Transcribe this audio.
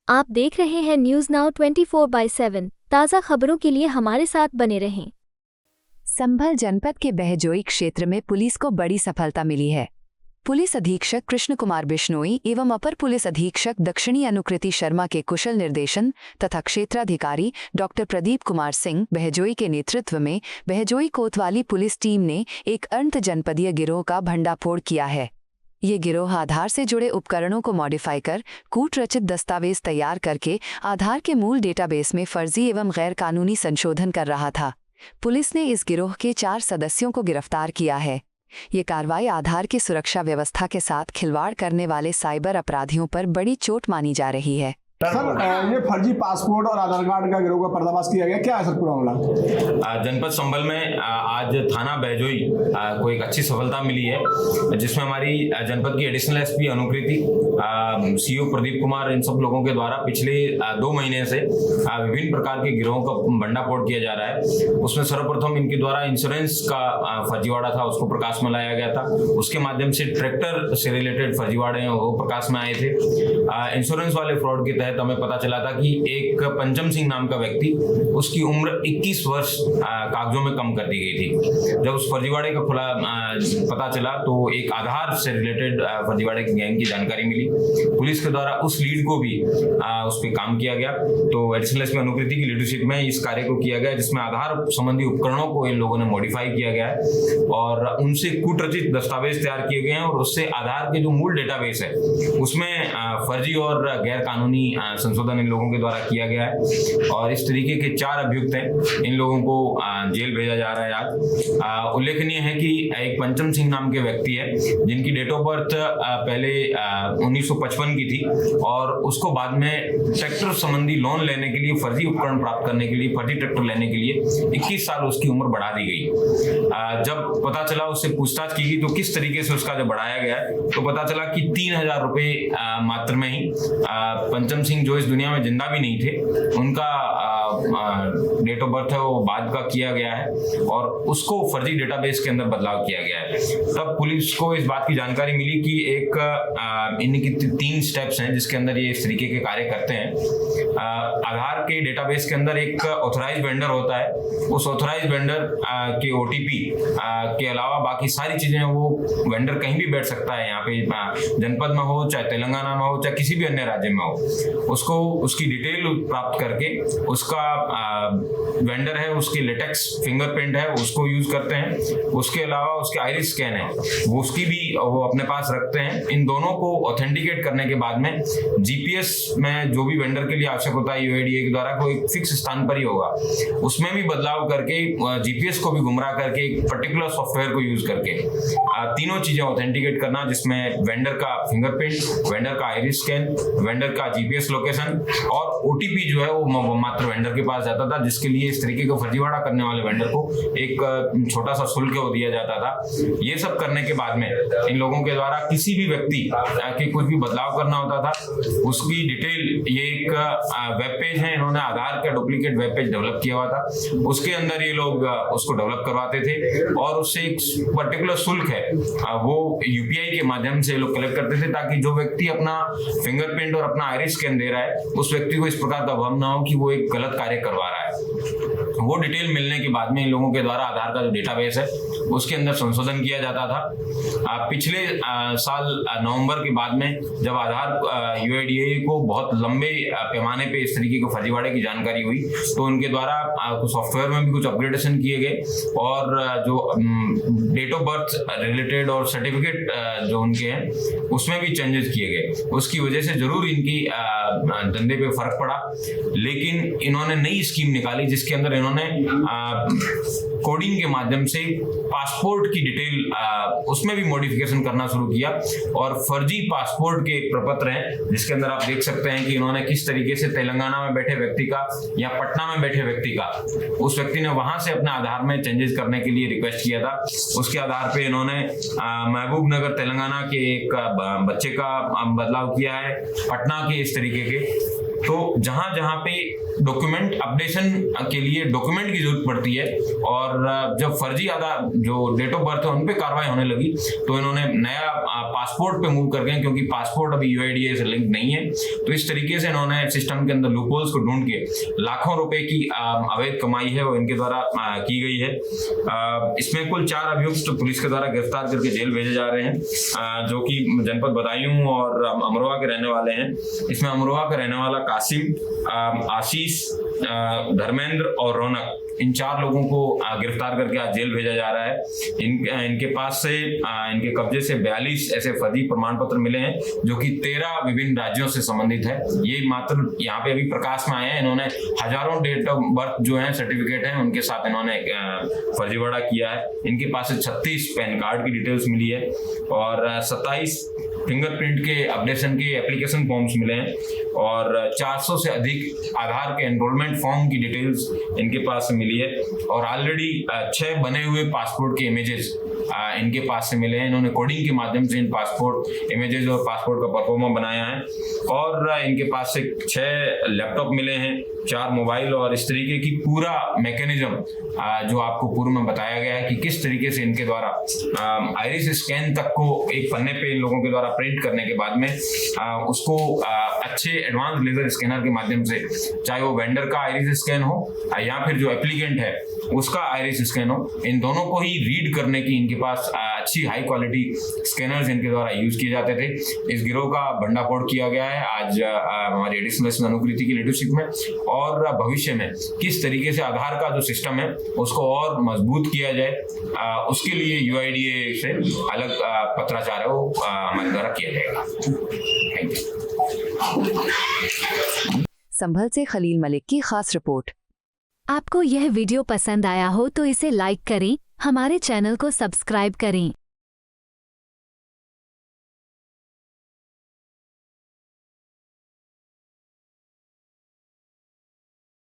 आप देख रहे हैं न्यूज नाउ 24/7 ताज़ा खबरों के लिए हमारे साथ बने रहें। संभल जनपद के बहजोई क्षेत्र में पुलिस को बड़ी सफलता मिली है। पुलिस अधीक्षक कृष्ण कुमार बिश्नोई एवं अपर पुलिस अधीक्षक दक्षिणी अनुकृति शर्मा के कुशल निर्देशन तथा क्षेत्राधिकारी डॉक्टर प्रदीप कुमार सिंह बहजोई के नेतृत्व में बहजोई कोतवाली पुलिस टीम ने एक अंत जनपदीय गिरोह का भंडाफोड़ किया है। ये गिरोह आधार से जुड़े उपकरणों को मॉडिफाई कर कूट रचित दस्तावेज तैयार करके आधार के मूल डेटाबेस में फर्जी एवं गैर कानूनी संशोधन कर रहा था। पुलिस ने इस गिरोह के 4 सदस्यों को गिरफ्तार किया है। ये कार्रवाई आधार की सुरक्षा व्यवस्था के साथ खिलवाड़ करने वाले साइबर अपराधियों पर बड़ी चोट मानी जा रही है। सर, ये फर्जी पासपोर्ट और आधार कार्ड का गिरोह का पर्दाफाश किया गया, क्या है सर पूरा मामला? जनपद संभल में आज थाना बहजोई को एक अच्छी सफलता मिली है, जिसमें हमारी जनपद की एडिशनल एसपी अनुकृति, सीओ प्रदीप कुमार, इन सब लोगों के द्वारा पिछले 2 महीने से विभिन्न प्रकार के गिरोहों का भंडाफोड़ किया जा रहा है। उसमें सर्वप्रथम इनके द्वारा इंश्योरेंस का फर्जीवाड़ा था, उसको प्रकाश में लाया गया था। उसके माध्यम से ट्रैक्टर से रिलेटेड फर्जीवाड़े वो प्रकाश में आए थे। इंश्योरेंस वाले फ्रॉड के तहत हमें पता चला था कि एक पंचम सिंह नाम का व्यक्ति, उसकी उम्र 21 वर्ष कागजों में कम कर दी गई थी। जब उस फर्जीवाड़े का खुला पता चला तो एक आधार से रिलेटेड फर्जीवाड़े की गैंग की जानकारी मिली। पुलिस के द्वारा उस लीड को भी उस पर काम किया गया। तो एडिशनल एसपी अनुकृति की लीडरशिप में इस कार्य को किया गया, जिसमें आधार संबंधी उपकरणों को इन लोगों ने मॉडिफाई किया गया है और उनसे कूटरचित दस्तावेज तैयार किए गए हैं और उससे आधार के जो मूल डेटाबेस है उसमें फर्जी और गैर कानूनी संशोधन इन लोगों के द्वारा किया गया है। और इस तरीके के 4 अभियुक्त हैं, इन लोगों को जेल भेजा जा रहा है आज। उल्लेखनीय है कि एक पंचम सिंह नाम के व्यक्ति है, जिनकी डेट ऑफ बर्थ पहले 1955 की थी और उसको बाद में ट्रैक्टर संबंधी लोन लेने के लिए, फर्जी उपकरण प्राप्त करने के लिए, फर्जी ट्रैक्टर लेने के लिए 21 साल उसकी उम्र बढ़ा दी गई। जब पता चला, उससे पूछताछ की गई तो किस तरीके से उसका जब बढ़ाया गया तो पता चला कि 3000 रुपये मात्र में ही पंचम सिंह, जो इस दुनिया में जिंदा भी नहीं थे, उनका डेट ऑफ बर्थ है वो बाद का किया गया है और उसको फर्जी डेटाबेस के अंदर बदलाव किया गया है। तब पुलिस को इस बात की जानकारी मिली कि एक इनकी 3 स्टेप्स हैं जिसके अंदर ये इस तरीके के कार्य करते हैं। आधार के डेटाबेस के अंदर एक ऑथराइज वेंडर होता है, उस ऑथराइज वेंडर के OTP के अलावा बाकी सारी चीजें वो वेंडर कहीं भी बैठ सकता है, यहाँ पे जनपद में हो, चाहे तेलंगाना में हो, चाहे किसी भी अन्य राज्य में हो, उसको उसकी डिटेल प्राप्त करके उसका वेंडर है, उसकी लेटेक्स फिंगरप्रिंट है, उसको यूज करते हैं। उसके अलावा उसके आइरिस स्कैन है, वो उसकी भी वो अपने पास रखते हैं। इन दोनों को ऑथेंटिकेट करने के बाद में GPS में जो भी वेंडर के लिए आवश्यक होता है UIDAI के द्वारा, कोई फिक्स स्थान पर ही होगा, उसमें भी बदलाव करके GPS को भी गुमराह करके एक पर्टिकुलर सॉफ्टवेयर को यूज करके तीनों चीजें ऑथेंटिकेट करना, जिसमें वेंडर का फिंगरप्रिंट, वेंडर का आइरिस स्कैन, वेंडर का GPS लोकेशन और OTP जो है वो मात्र वेंडर के पास जाता था, जिसके लिए इस तरीके का फर्जीवाड़ा करने वाले वेंडर को एक छोटा सा शुल्क दिया जाता था। ये सब करने के बाद में इन लोगों के द्वारा किसी भी व्यक्ति के कुछ भी बदलाव करना होता था, उसकी डिटेल, ये एक वेब पेज है, इन्होंने आधार का डुप्लीकेट वेब पेज डेवलप किया हुआ था, उसके अंदर ये लोग उसको डेवलप करवाते थे और उससे एक पर्टिकुलर शुल्क है वो UPI के माध्यम से लोग कलेक्ट करते थे, ताकि जो व्यक्ति अपना फिंगरप्रिंट और अपना आइरिस स्कैन दे रहा है उस व्यक्ति को इस प्रकार का भ्रम ना हो कि वो एक गलत कार्य करवा रहा है। वो डिटेल मिलने के बाद में इन लोगों के द्वारा आधार का जो डेटाबेस है उसके अंदर संशोधन किया जाता था। पिछले साल नवंबर के बाद में जब आधार UIDAI को बहुत लंबे पैमाने पे इस तरीके के फर्जीवाड़े की जानकारी हुई तो उनके द्वारा सॉफ्टवेयर में भी कुछ अपग्रेडेशन किए गए और जो डेट ऑफ बर्थ रिलेटेड और सर्टिफिकेट जो उनके हैं उसमें भी चेंजेस किए गए। उसकी वजह से जरूर इनकी धंधे पे फर्क पड़ा, लेकिन इन्होंने नई स्कीम निकाली जिसके अंदर इन्होंने कोडिंग के माध्यम से पासपोर्ट की डिटेल उसमें भी मॉडिफिकेशन करना शुरू किया और फर्जी पासपोर्ट के प्रपत्र हैं, जिसके अंदर आप देख सकते हैं कि इन्होंने किस तरीके से तेलंगाना में बैठे व्यक्ति का या पटना में बैठे व्यक्ति का, उस व्यक्ति ने वहां से अपने आधार में चेंजेस करने के लिए रिक्वेस्ट किया था। उसके आधार पे इन्होंने महबूब नगर तेलंगाना के एक बच्चे का बदलाव किया है, पटना के इस तरीके के तो जहां जहां पे डॉक्यूमेंट अपडेशन के लिए डॉक्यूमेंट की जरूरत पड़ती है और जब फर्जी आधार जो डेट ऑफ बर्थ है उन पे कार्रवाई होने लगी तो इन्होंने नया पासपोर्ट पे मूव कर गए, क्योंकि पासपोर्ट अभी यूआईडीए से लिंक नहीं है। तो इस तरीके से इन्होंने सिस्टम के अंदर लूपहोल्स को ढूंढ के लाखों रुपए की अवैध कमाई है वो इनके द्वारा की गई है। इसमें कुल 4 अभियुक्त पुलिस के द्वारा गिरफ्तार करके जेल भेजे जा रहे हैं, जो कि जनपद बदायूं और अमरोहा के रहने वाले हैं। इसमें अमरोहा का रहने वाला कासिम, आशीष, धर्मेंद्र और रौनक, इन 4 लोगों को गिरफ्तार करके आज जेल भेजा जा रहा है। इनके पास से इनके कब्जे से 42 ऐसे फर्जी प्रमाण पत्र मिले हैं जो कि 13 विभिन्न राज्यों से संबंधित है। ये मात्र यहाँ पे अभी प्रकाश में आए हैं। इन्होंने हजारों डेट ऑफ बर्थ जो है सर्टिफिकेट हैं उनके साथ इन्होंने फर्जीवाड़ा किया है। इनके पास से 36 पैन कार्ड की डिटेल्स मिली है और 27 फिंगरप्रिंट के अपडेशन के एप्लीकेशन फॉर्म्स मिले हैं और 400 से अधिक आधार के एनरोलमेंट फॉर्म की डिटेल्स इनके पास से मिली है और ऑलरेडी 6 बने हुए पासपोर्ट के इमेजेस इनके पास से मिले हैं। इन्होंने कोडिंग के माध्यम से इन पासपोर्ट इमेजेस और पासपोर्ट का परफॉर्मा बनाया है और इनके पास से 6 लैपटॉप मिले हैं, 4 मोबाइल और इस तरीके की पूरा मैकेनिज्म जो आपको पूर्व में बताया गया है कि किस तरीके से इनके द्वारा आइरिस स्कैन तक को एक पन्ने पे इन लोगों के द्वारा प्रिंट करने के बाद में उसको अच्छे एडवांस लेजर स्कैनर के माध्यम से, चाहे वो वेंडर का आइरिस स्कैन हो या फिर जो एप्लीकेंट है उसका आइरिस स्कैन हो, इन दोनों को ही रीड करने की इनके पास अच्छी हाई क्वालिटी स्कैनर्स इनके द्वारा यूज किए जाते थे। इस गिरोह का भंडाफोड़ किया गया है आज हमारी एडिशनल एसपी अनुकृति की लीडरशिप में और भविष्य में किस तरीके से आधार का जो सिस्टम है उसको और मजबूत किया जाए उसके लिए यूआईडीए से अलग पत्राचार है वो हमारे द्वारा किया जाएगा। Thank you. संभल से खलील मलिक की खास रिपोर्ट। आपको यह वीडियो पसंद आया हो तो इसे लाइक करें, हमारे चैनल को सब्सक्राइब करें।